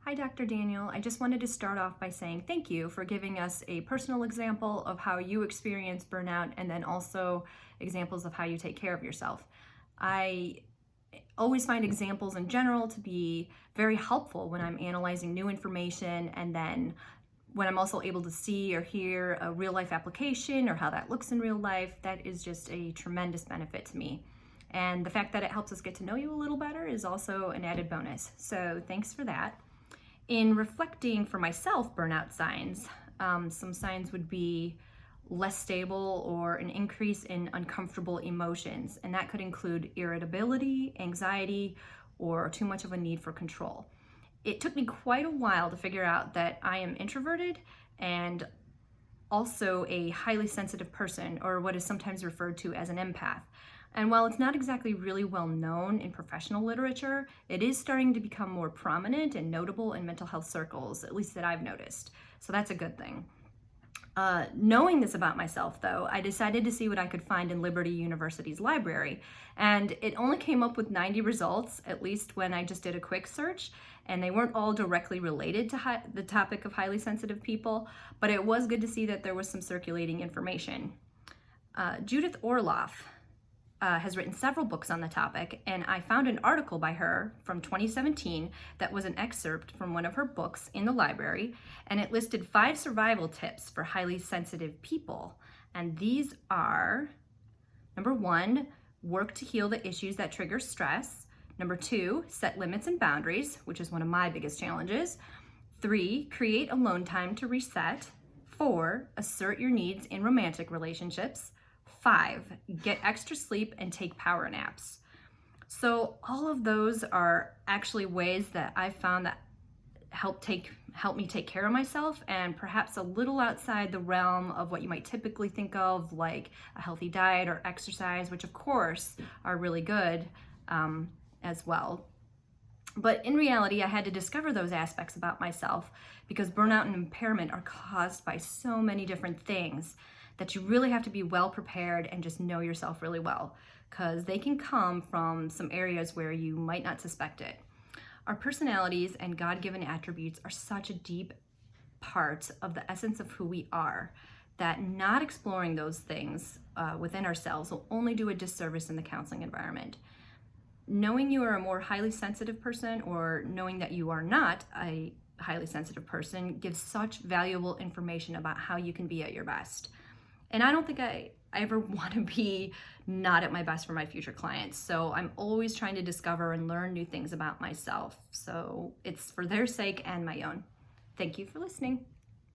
Hi, Dr. Daniel. I just wanted to start off by saying thank you for giving us a personal example of how you experience burnout and then also examples of how you take care of yourself. I always find examples in general to be very helpful when I'm analyzing new information, and then when I'm also able to see or hear a real life application or how that looks in real life. That is just a tremendous benefit to me. And the fact that it helps us get to know you a little better is also an added bonus. So thanks for that. In reflecting for myself burnout signs, some signs would be less stable or an increase in uncomfortable emotions, and that could include irritability, anxiety, or too much of a need for control. It took me quite a while to figure out that I am introverted and also a highly sensitive person, or what is sometimes referred to as an empath. And while it's not exactly really well known in professional literature, it is starting to become more prominent and notable in mental health circles, at least that I've noticed. So that's a good thing. Knowing this about myself, though, I decided to see what I could find in Liberty University's library. And it only came up with 90 results, at least when I just did a quick search, and they weren't all directly related to the topic of highly sensitive people, but it was good to see that there was some circulating information. Judith Orloff has written several books on the topic, and I found an article by her from 2017 that was an excerpt from one of her books in the library, and it listed 5 survival tips for highly sensitive people. And these are: number 1, work to heal the issues that trigger stress. Number 2, set limits and boundaries, which is one of my biggest challenges. 3, create alone time to reset. 4, assert your needs in romantic relationships. 5, get extra sleep and take power naps. So all of those are actually ways that I found that help me take care of myself, and perhaps a little outside the realm of what you might typically think of, like a healthy diet or exercise, which of course are really good as well. But in reality, I had to discover those aspects about myself because burnout and impairment are caused by so many different things that you really have to be well prepared and just know yourself really well, because they can come from some areas where you might not suspect it. Our personalities and God-given attributes are such a deep part of the essence of who we are that not exploring those things within ourselves will only do a disservice in the counseling environment. Knowing you are a more highly sensitive person, or knowing that you are not a highly sensitive person, gives such valuable information about how you can be at your best. And I don't think I ever want to be not at my best for my future clients. So I'm always trying to discover and learn new things about myself. So it's for their sake and my own. Thank you for listening.